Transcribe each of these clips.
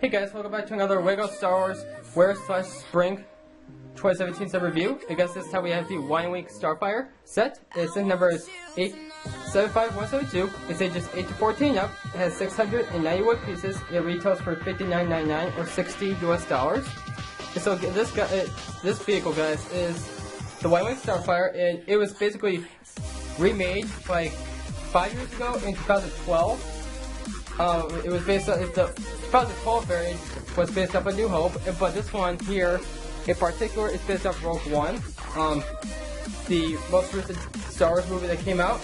Hey guys, welcome back to another LEGO Star Wars Winter/Spring 2017 set review. I guess this time we have the Y-Wing Starfighter set. Its number is 875172. It's ages 8 to 14 up. It has 691 pieces. It retails for $59.99 or $60 US. And so this vehicle, guys, is the Y-Wing Starfighter, and it was basically remade like 5 years ago in 2012. It was based on the 2012 variant was based off A New Hope, but this one here in particular is based off Rogue One, the most recent Star Wars movie that came out.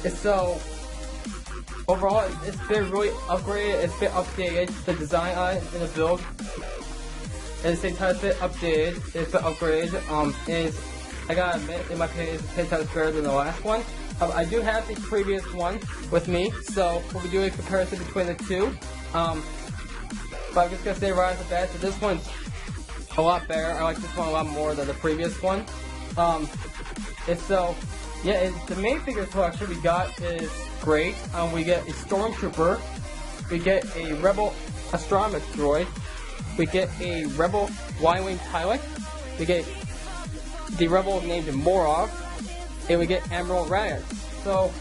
And so overall, it's been really upgraded. It's been updated. The design on it and the build, at the same time, it's been updated. It's been upgraded. I gotta admit, in my opinion, it's 10 times better than the last one. I do have the previous one with me, so we'll be doing a comparison between the two. But I'm just gonna say right off the bat that this one's a lot better. I like this one a lot more than the previous one. And so, yeah, the main figure selection we got is great. We get a Stormtrooper, we get a Rebel Astronomer droid, we get a Rebel Y-Wing pilot, we get the Rebel named Morov, and we get Admiral Radius. So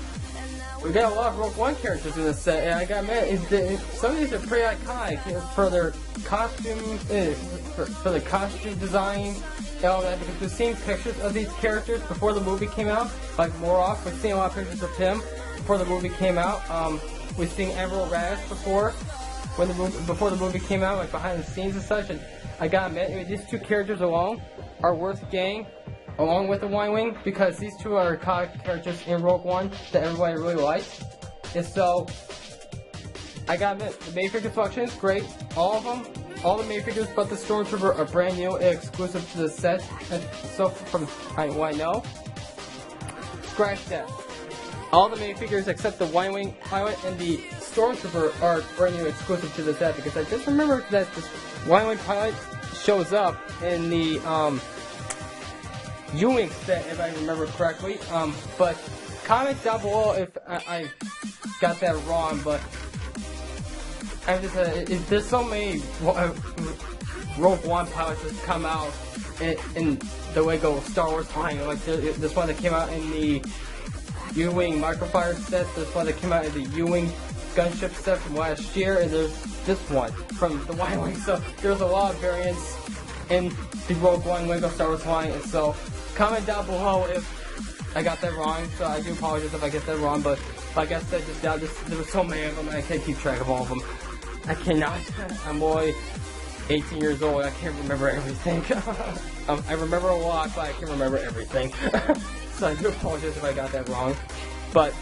we got a lot of Rogue One characters in this set, and I gotta admit, some of these are pretty iconic for their costume, for the costume design and all that. Because we've seen pictures of these characters before the movie came out, like Morov. We've seen a lot of pictures of him before the movie came out. We've seen Admiral Radius before the movie came out, like behind the scenes and such. And I gotta admit, these two characters alone are worth getting along with the Y-Wing, because these two are iconic characters in Rogue One that everybody really likes. And so, I gotta admit, the main figure selection is great. All of them, all the main figures but the Stormtrooper are brand new and exclusive to the set. And so, from what I know, scratch that. All the main figures except the Y-Wing pilot and the Stormtrooper are brand new exclusive to the set, because I just remember that this Y-Wing pilot shows up in the Ewing set, if I remember correctly. But comment down below if I got that wrong. But I'm just there's so many Rogue One pilots that come out in the LEGO Star Wars line. Like this one that came out in the Ewing microfighter set. This one that came out in the Ewing gunship set from last year, and there's this one from the Y-Wing. So there's a lot of variants in the Rogue One LEGO Star Wars line, and so comment down below if I got that wrong. So I do apologize if I get that wrong, but like I said just now, there were so many of them, and I can't keep track of all of them. I cannot. I'm only 18 years old. I can't remember everything. I remember a lot, but I can't remember everything. So I do apologize if I got that wrong. But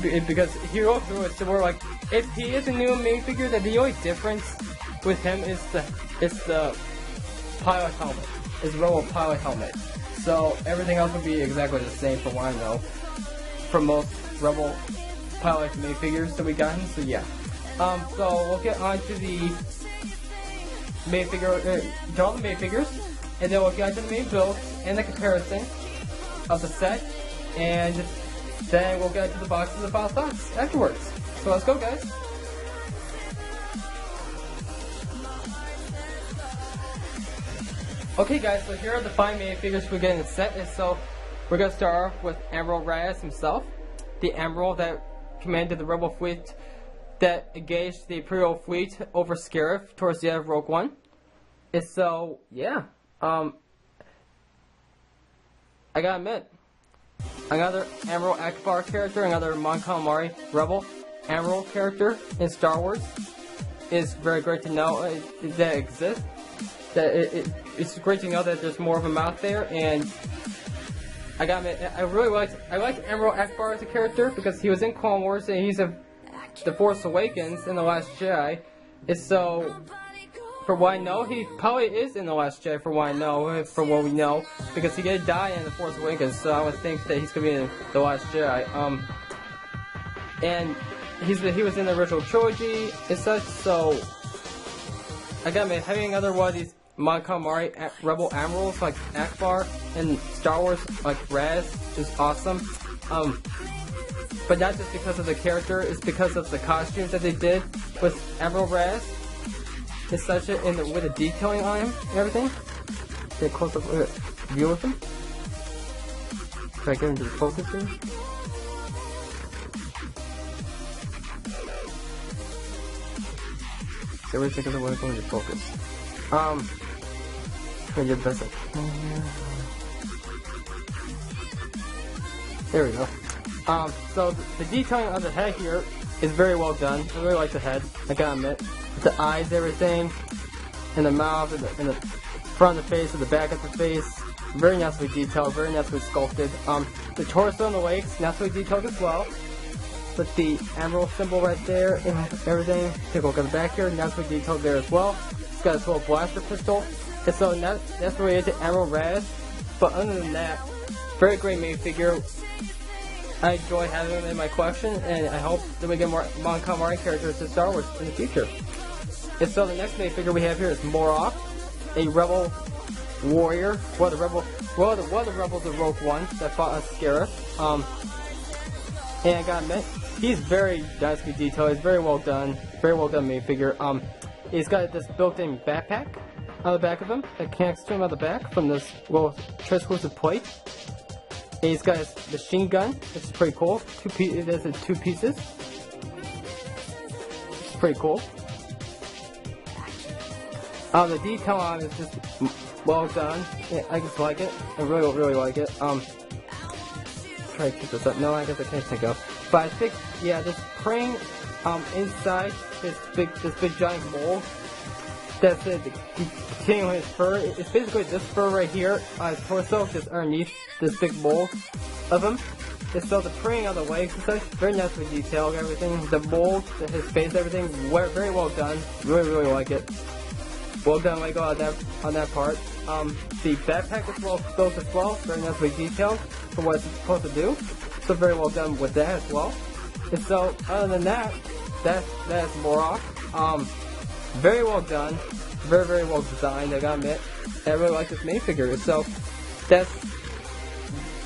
because Hero through it, so we're like, if he is a new main figure, then the only difference with him is the pilot helmet. His Rebel pilot helmet. So everything else would be exactly the same from what I know from most Rebel pilot main figures that we got him. So yeah. So we'll get on to the main figure, all the main figures, and then we'll get on to the main build and the comparison of the set, and then we'll get into the box and the final thoughts afterwards. So let's go, guys. Okay guys, so here are the 5 main figures we get in the set, and so we're going to start off with Admiral Radius himself, the Admiral that commanded the Rebel fleet that engaged the Imperial fleet over Scarif towards the end of Rogue One. And so, yeah, I gotta admit, another Admiral Akbar character, another Mon Calamari Rebel Admiral character in Star Wars is very great to know that exists. That it's great to know that there's more of them out there, and I gotta admit, I like Admiral Akbar as a character because he was in Clone Wars and he's The Force Awakens in The Last Jedi. And so, for what I know, he probably is in The Last Jedi, for what I know, for what we know, because he did die in The Force Awakens, so I would think that he's gonna be in The Last Jedi. And he was in the original trilogy and such, so I gotta admit, having another one of these Mon Calamari Rebel Admirals like Akbar in Star Wars, like Raz, is awesome. But not just because of the character, it's because of the costumes that they did with Admiral Raz. It's such a with the detailing on him and everything. Get a close up view of him. Try to get into the focus here. So we're taking the way going to focus. Try to get the best I can here. There we go. So the detailing on the head here is very well done. I really like the head, I gotta admit. The eyes, everything, and the mouth, and the front of the face, and the back of the face. Very nicely detailed, very nicely sculpted. The torso and the legs, nicely detailed as well. With the emerald symbol right there and everything. Take a look at the back here, nicely detailed there as well. It's got a little blaster pistol. And so that's related to Emerald Raz. But other than that, very great minifigure. I enjoy having them in my collection, and I hope that we get more manga Mario characters to Star Wars in the future. And so the next minifigure we have here is Morok, a rebel warrior, one of the rebels of Rogue One that fought Scarif. And I gotta admit, he's very nicely detailed. He's very well done minifigure. He's got this built-in backpack on the back of him that connects to him on the back from this little translucent plate. And he's got his machine gun, which is pretty cool. It has two pieces. It's pretty cool. The detail on it is just well done. Yeah, I just like it. I really like it. Try to keep this up. No, I guess I can't take it off. But I think, yeah, this praying inside this big giant mold that's continuing his fur. It's basically this fur right here on his torso, just underneath this big mold of him. And so the praying on the legs and such, very nicely detailed, everything. The mold, his face, everything, very well done. Really like it. Well done, Lego, on that part. The backpack is well built as well, very nicely detailed for what it's supposed to do. So very well done with that as well. And so other than that, that's Morok. Very well done, very well designed. I gotta admit, I really like this minifigure. So that's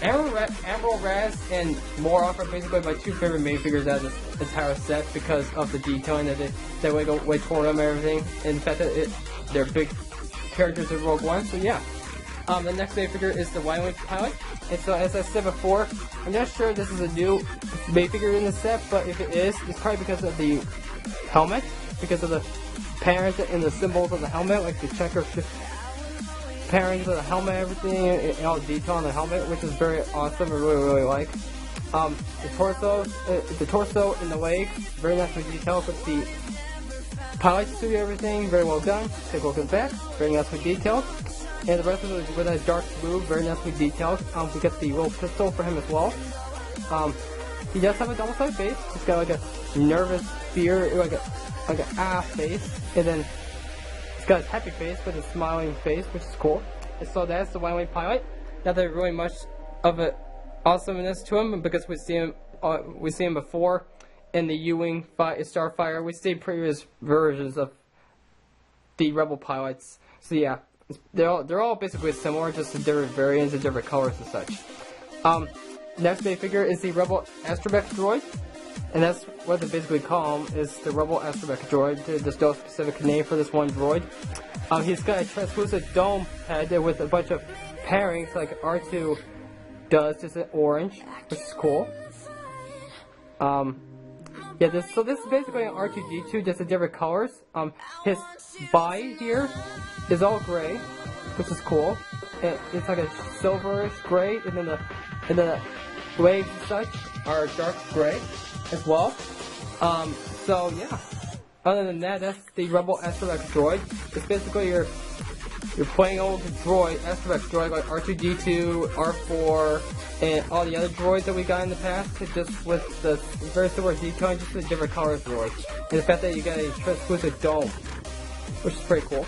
Emerald Raz and Morok are basically my two favorite minifigures out of this entire set because of the detailing that Lego way toward them and everything, and the fact that they're big characters of Rogue One. So yeah. The next minifigure is the Y-Wing pilot. And so as I said before, I'm not sure if this is a new minifigure in the set, but if it is, it's probably because of the helmet, because of the patterns and the symbols of the helmet, like the checker patterns of the helmet, everything, and all the detail on the helmet, which is very awesome. I really like. The torso and the legs, very nicely detailed with the pilot suit, everything, very well done. Take a look at the back, very nicely detailed. And the rest of it with a dark blue, very nicely detailed. We get the little pistol for him as well. He does have a double-sided face. He's got like a nervous fear, like an face, and then he's got a happy face with a smiling face, which is cool. And so that's the Y-Wing pilot. Not that really much of an awesomeness to him, because we see him before in the U-Wing Starfighter. We see previous versions of the Rebel pilots. So yeah. They're all basically similar, just in different variants and different colors and such. Next minifigure is the Rebel Astromech droid, and that's what they basically call him, is the Rebel Astromech droid. There's no specific name for this one droid. He's got a translucent dome head with a bunch of pairings like R2 does, just in orange, which is cool. Yeah, this is basically an R2-D2, just in different colors. His body here is all gray, which is cool. It's like a silverish gray, and then the legs and such are dark gray as well. So yeah. Other than that, that's the Rebel Astromech droid. It's basically your plain old droid, Astromech droid, like R2-D2, R4, and all the other droids that we got in the past, just with the very similar detailing, just with different colors droid. And the fact that you got a translucent dome, which is pretty cool.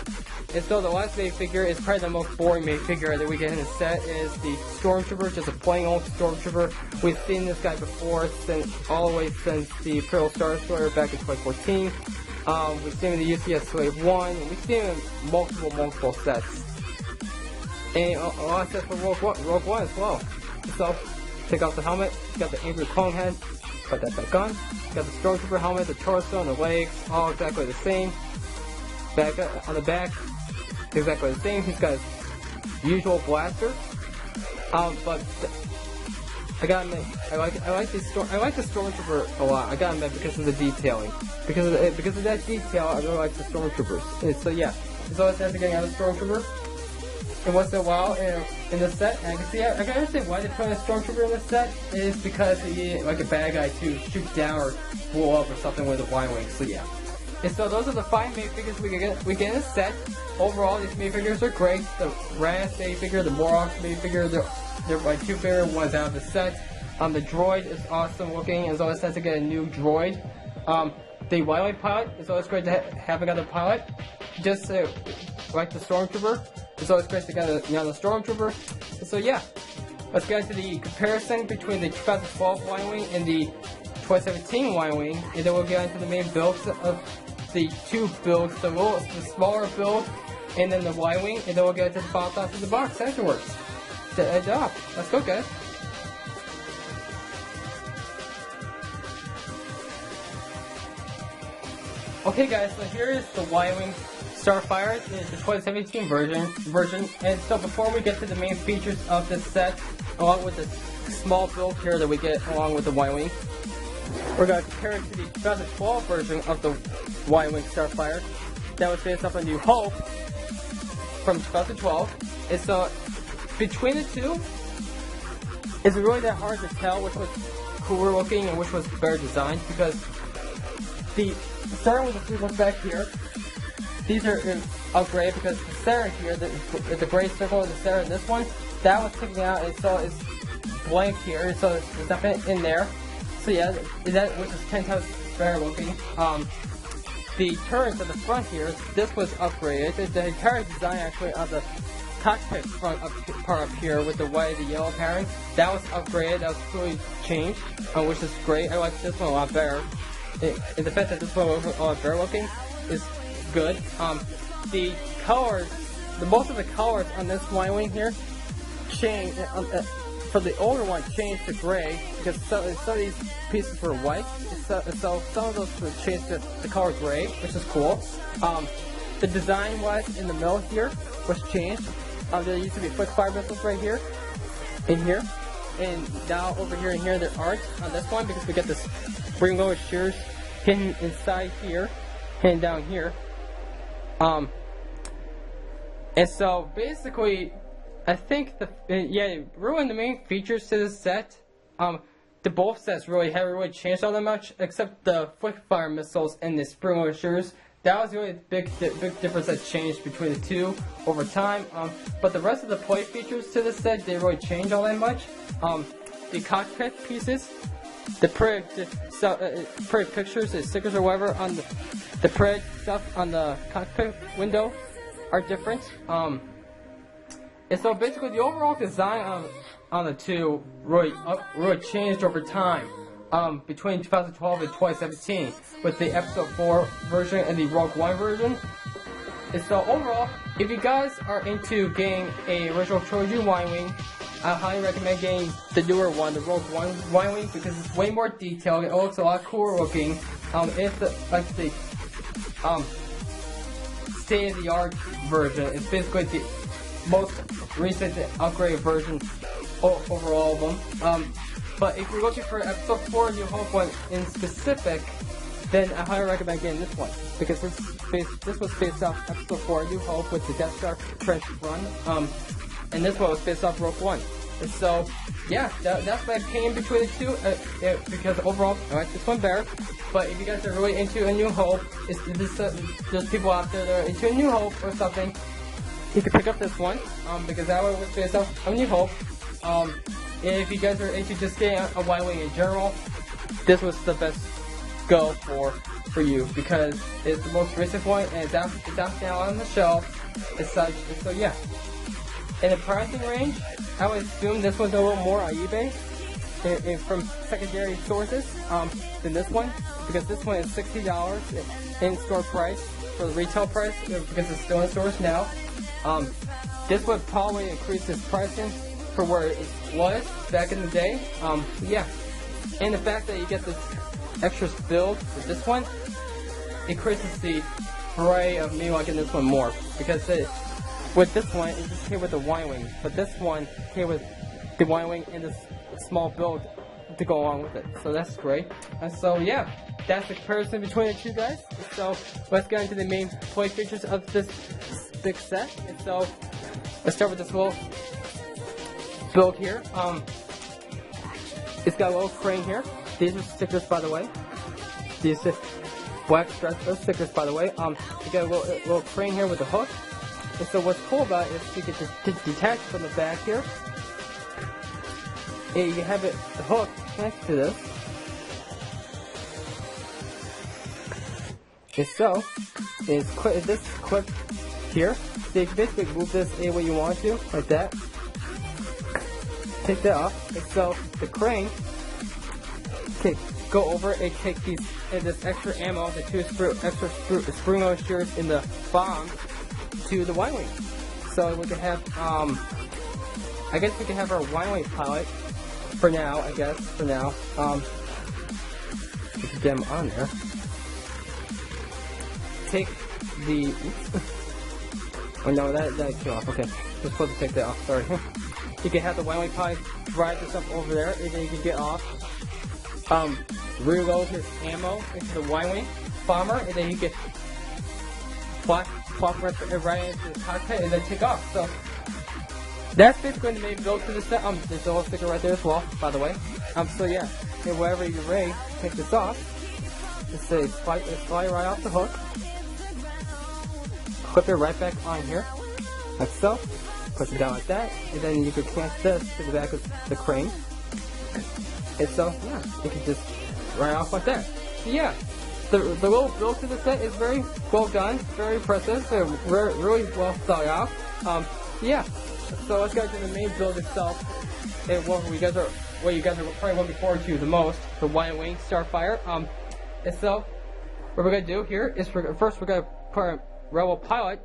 And so the last minifigure is probably the most boring minifigure that we get in the set, is the Stormtrooper, just a plain old Stormtrooper. We've seen this guy before, all the way since the Imperial Star Destroyer back in 2014. We've seen him in the UCS Slave 1, and we've seen him in multiple sets. And a lot of sets for Rogue One as well. So, take off the helmet, got the angry clone head, put that back on. Got the Stormtrooper helmet, the torso, and the legs, all exactly the same. back on the back, exactly the same. He's got his usual blaster. But I gotta admit, I like the Stormtrooper a lot. I gotta admit, because of the detailing, because of that detail, I really like the Stormtroopers. And so yeah, it's always nice to get out of Stormtrooper. And once in a while in the set, and I can understand why they put a Stormtrooper in the set. Is because they need like a bad guy to shoot down or blow up or something with a Y-wing. So yeah. And so those are the 5 main figures we get in the set. Overall, these main figures are great. The Raz main figure, the Morok main figure, they're my 2 favorite ones out of the set. The droid is awesome looking. It's always nice to get a new droid. The Y-wing pilot, it's always great to have another pilot. Just like the Stormtrooper, it's always great to get another Stormtrooper. And so yeah, let's get into the comparison between the 2012 Y-wing and the 2017 Y-wing, and then we'll get into the main builds of the 2 builds, the smaller build, and then the Y-wing, and then we'll get into the final thoughts of the box afterwards. To end off. Let's go, guys. Okay, guys, so here is the Y-wing Starfighter, the 2017 version. And so before we get to the main features of this set, along with the small build here that we get along with the Y-wing, we're going to compare it to the 2012 version of the Y-wing Starfighter that was based off of New Hope from 2012. And so between the two, it's really that hard to tell which was cooler looking and which was better designed, because starting with the 3 ones back here, these are upgraded because the center here, the gray circle in the center in this one, that was taken out, and so it's blank here, so it's nothing in there. So yeah, which is 10 times better looking. The turrets at the front here, this was upgraded. The entire design actually of the cockpit front part up here with the white and the yellow pattern, that was upgraded, that was fully changed, which is great. I like this one a lot better. And the fact that this one was a lot better looking is good. The colors, most of the colors on this Y-wing here changed. For the older one, changed to gray because some of these pieces were white. So some of those were changed to the color gray, which is cool. The design-wise in the middle here was changed. There used to be quick fire missiles right here, in here, and now over here and here there aren't on this one because we get this rainbow shears hidden inside here, hidden down here. And so basically, I think really the main features to this set, the both sets really haven't really changed all that much, except the quick fire missiles and the spring shears. That was really the big difference that changed between the two over time. But the rest of the play features to this set didn't really change all that much. The cockpit pieces, the printed pictures, the stickers or whatever on the printed stuff on the cockpit window are different. And so basically the overall design on the two really changed over time. Between 2012 and 2017 with the Episode 4 version and the Rogue One version. And so overall, if you guys are into getting a original trilogy Y-wing, I highly recommend getting the newer one, the Rogue One Y-wing, because it's way more detailed. It looks a lot cooler looking. It's the state-of-the-art version. It's basically the most recent upgraded version over all of them. But if you're looking for Episode 4 New Hope one in specific, then I highly recommend getting this one, because this was based off Episode 4 New Hope with the Death Star trench run, and this one was based off Rogue One. And so, yeah, that's my opinion between the two, because overall I like this one better. But if you guys are really into A New Hope, there's people out there that are into A New Hope or something, you can pick up this one, because that one was based off A New Hope. And if you guys are into just getting a Y-wing in general, this was the best go for you, because it's the most recent one and it's out now on the shelf and such. And so yeah, in the pricing range, I would assume this one's a little more on eBay and from secondary sources than this one, because this one is $60 in store price for the retail price, because it's still in stores now. This would probably increase its pricing for where it was back in the day. Yeah, and the fact that you get this extra build with this one increases the afraid of me liking this one more because with this one it just came with the Y-wing, but this one came with the Y-wing and this small build to go along with it. So that's great. And so yeah, that's the comparison between the two guys. So let's get into the main play features of this big set. And so let's start with this little build here. It's got a little crane here. These are stickers, by the way. These are black stripes, those stickers, by the way. You got a little crane here with a hook. And so what's cool about it is you can just detach from the back here. And you can have it the hook next to this. And so, this clip here. So you can basically move this any way you want to, like that. Take that off. And so the crane can go over and take this extra ammo, the two extra spring-loaded shears in the bomb to the Y-wing. So we can have, I guess we can have our Y-wing pilot for now. I guess for now, we can get him on there. Take the. Oops. Oh no, that came off. Okay, we're supposed to take that off. Sorry. You can have the Y-wing pilot drive this up over there, and then you can get off. Reload his ammo into the Y-wing bomber, and then you can plop right into the cockpit, and then take off. So that's basically the main build to the set. There's a little sticker right there as well, by the way. So yeah, and wherever you're ready, take this off. Just say slide right off the hook. Clip it right back on here, like so. Push it down like that, and then you can clamp this to the back of the crane. And so, yeah, you can just ride off like that. So yeah, the little build to the set is very well done, very impressive, really well thought out. Yeah, so let's go to the main build itself. And what you guys are probably looking forward to the most, the Y-wing Starfighter. And so, what we're gonna do here is first we're gonna put our Rebel pilot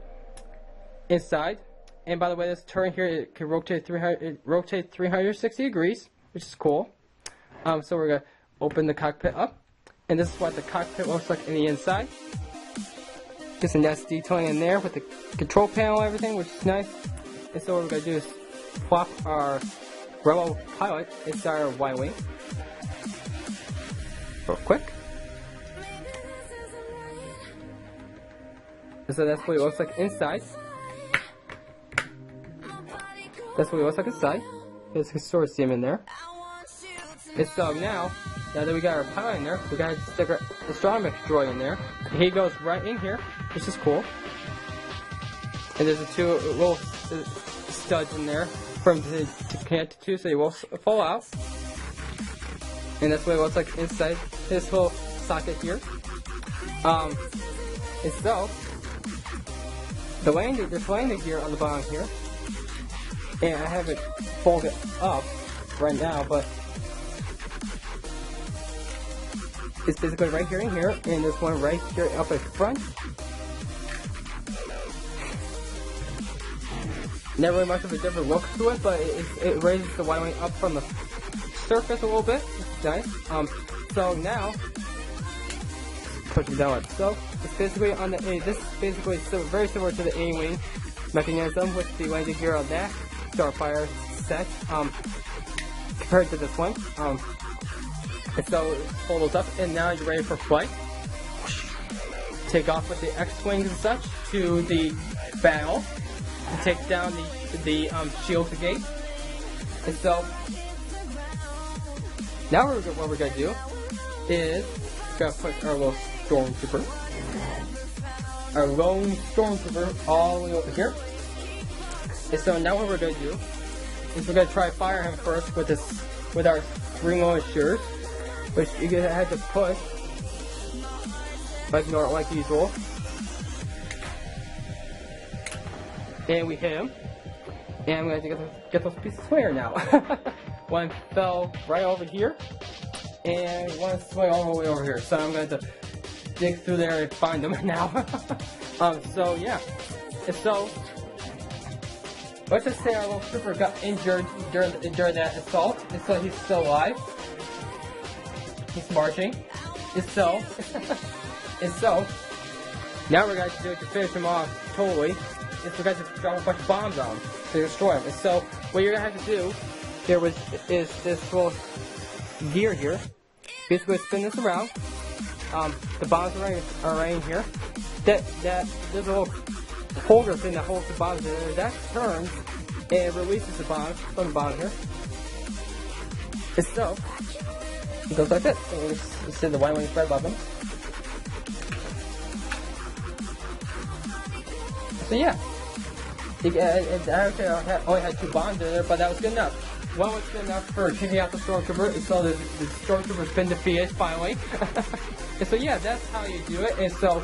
inside. And by the way, this turn here, it can rotate 360 degrees, which is cool. So we're gonna open the cockpit up, and this is what the cockpit looks like in the inside. Get some nice detailing in there with the control panel and everything, which is nice. And so what we're gonna do is plop our Rebel pilot inside our Y-wing real quick. And so that's what it looks like inside. That's what it looks like inside. There's a storage seam in there. And so now that we got our pilot in there, we gotta stick our astronomer droid in there. And he goes right in here, which is cool. And there's two little studs in there for him to connect to, so he won't fall out. And that's what it looks like inside this little socket here. And so there's landing gear on the bottom here. And I have it folded up right now, but it's basically right here and here, and there's one right here up at front. Never really much of a different look to it, but it raises the Y-wing up from the surface a little bit. It's nice. So now, push it down like so. It's basically on the A. This is basically very similar to the A-wing mechanism with the landing gear on that Starfighter set, compared to this one. And so it folds up, and now you're ready for flight. Take off with the X-wings and such to the battle to take down the shield gate. And so now what we're gonna do is gonna put our little stormtrooper, our lone stormtrooper, all the way over here. And so now what we're gonna do is we're gonna try to fire him first with our spring-loaded shears, which you're gonna have to push like usual. And we hit him. And I'm gonna get those pieces clear now. One fell right over here, and one swung all the way over here. So I'm going to dig through there and find them now. So yeah. And so let's just say our little trooper got injured during that assault, and so he's still alive. He's marching. And so Now we're going to do it to finish him off totally. Is we're going to drop a bunch of bombs on him to destroy him. And so what you're going to have to do is this little gear here. Basically spin this around. The bombs are right in here. There's a little holder thing that holds the bombs in there. That turns and releases the bombs from the bottom here. And so it goes like this. So we'll just send the white wings right above them. So yeah, I only had 2 bombs in there, but that was good enough. One was good enough for taking out the stormtrooper, and so the stormtrooper's been defeated finally. And so yeah, that's how you do it. And so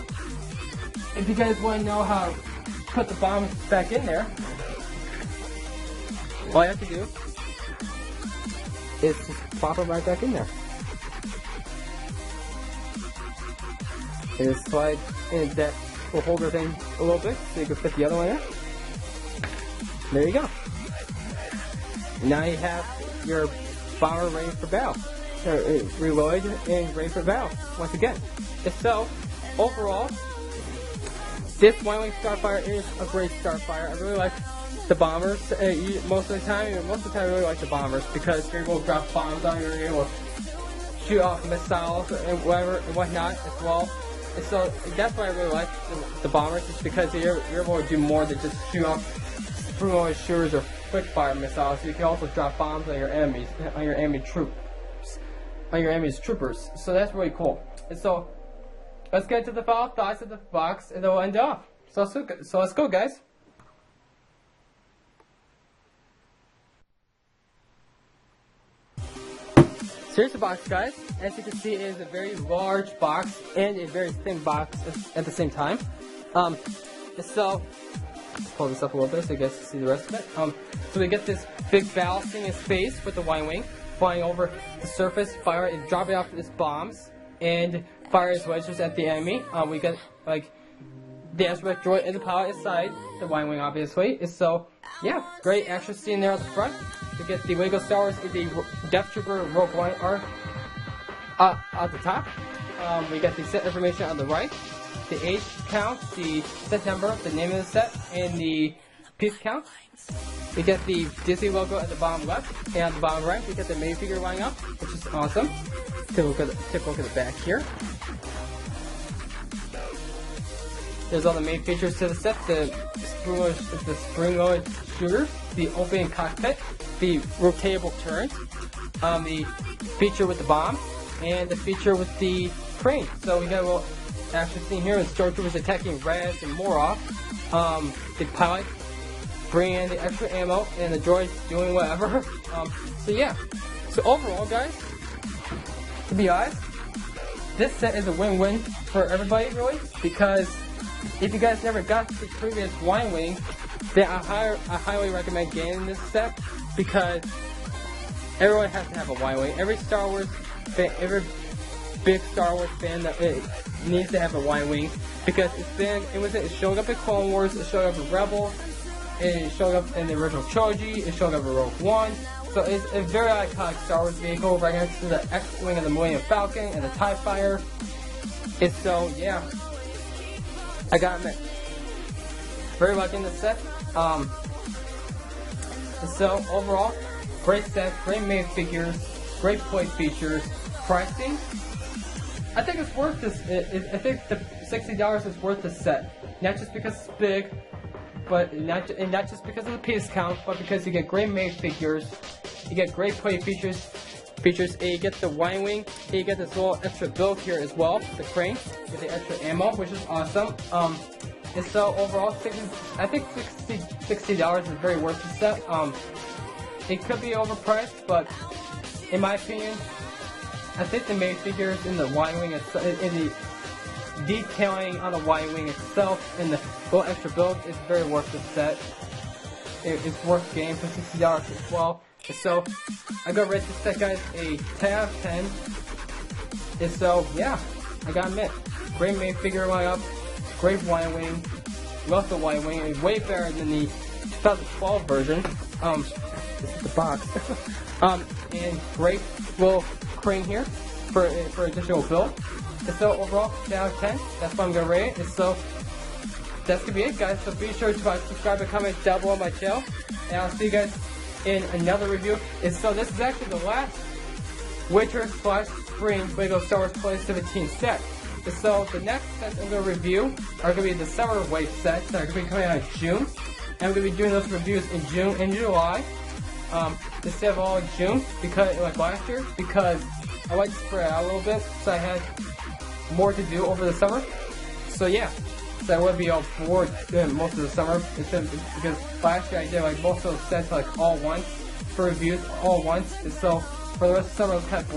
if you guys want to know how to put the bombs back in there, all you have to do is just plop them right back in there. And just slide in that little holder thing a little bit so you can fit the other one in. There you go. Now you have your bomber ready for battle. Reload and ready for battle once again. And so, overall, this Y-Wing Starfighter is a great Starfighter. I really like the bombers. Most of the time I really like the bombers because you're able to drop bombs on you, you're able to shoot off missiles and whatnot as well. And so that's why I really like the bombers, is because you're able to do more than just shoot off spring-loaded shooters or quick fire missiles. You can also drop bombs on your enemies, on your enemy troopers. So that's really cool. And so let's get to the final thoughts of the box, and then we'll end off. So let's go, guys. So here's the box, guys. As you can see, it is a very large box and a very thin box at the same time. So pull this up a little bit so you guys can see the rest of it. So we get this big battle scene in space with the Y-Wing flying over the surface, fire and dropping off his bombs and fire his lasers at the enemy. We get like the aspect droid and the pilot inside the Y-Wing, obviously. So yeah, great action scene there at the front. We get the Lego Star Wars in the Death Trooper Rogue One arc at the top. We get the set information on the right, the age count, the set number, the name of the set, and the piece count. We get the Disney logo at the bottom left, and at the bottom right, we get the minifigure lining up, which is awesome. Take a look at the back here. There's all the main features to the set: the spring-loaded shooters, the opening cockpit, the rotatable turret, the feature with the bomb, and the feature with the crane. So we got a little action scene here with stormtroopers attacking Raz and Morov. The pilot bringing in the extra ammo, and the droids doing whatever. So yeah. So overall, guys, to be honest, this set is a win-win for everybody, really, because if you guys never got the previous Y-Wing, then I highly recommend getting this set, because everyone has to have a Y-Wing. Every Star Wars fan, every big Star Wars fan that needs to have a Y-Wing, because it showed up in Clone Wars, it showed up in Rebels, it showed up in the original trilogy, it showed up in Rogue One. So it's a very iconic Star Wars vehicle, right next to the X-Wing of the Millennium Falcon and the TIE Fighter. And so yeah, I gotta admit, very liking this set. And so overall, great set, great made figures, great play features, pricing. I think it's worth this. I think the $60 is worth this set, not just because it's big, but not just because of the piece count, but because you get great made figures, you get great play features, and you get the Y-Wing, and you get this little extra build here as well, the crane, with the extra ammo, which is awesome. And so overall, I think $60 is very worth the set. It could be overpriced, but in my opinion, I think the main figures in the Y-Wing, in the detailing on the Y-Wing itself, and the little extra build is very worth the set. It's worth getting for $60 as well. And so I gotta rate this set, guys, a 10 out of 10. And so yeah, I gotta admit, great main figure lineup, great Y-Wing, love the Y-Wing, and way better than the 2012 version. This is the box. And great little crane here for additional build. And so overall, 10 out of 10. That's what I'm gonna rate it. And so that's gonna be it, guys. So be sure to subscribe and comment down below my channel, and I'll see you guys in another review. And so this is actually the last winter/spring LEGO Star Wars 2017 set. And so the next sets I'm going to review are going to be the summer wave sets that are going to be coming out in June. And I'm going to be doing those reviews in June and July instead of all in June, because like last year, because I like to spread out a little bit, so I had more to do over the summer. So yeah, so I wouldn't be all bored doing most of the summer, because last year I did like most of those sets like all once for reviews all once. And so for the rest of the summer I was kind of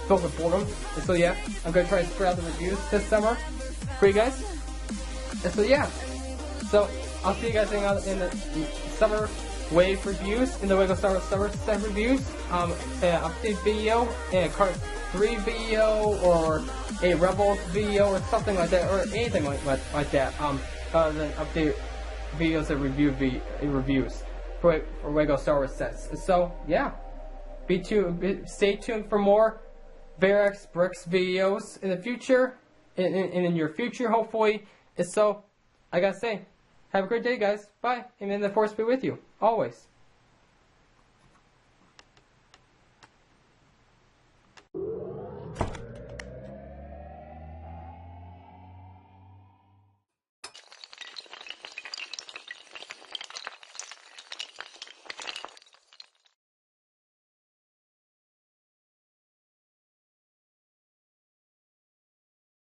filled with boredom. And so yeah, I'm going to try to spread out the reviews this summer for you guys. And so yeah, so I'll see you guys in the summer wave reviews, in the LEGO Star Wars summer set reviews, an update video, and a Cart 3 video, or a Rebels video, or something like that, or anything like that, other than update videos and reviews for LEGO Star Wars sets. And so yeah, stay tuned for more Verax Bricks videos in the future, in your future, hopefully. And so, I gotta say, have a great day, guys. Bye. And may the Force be with you, always.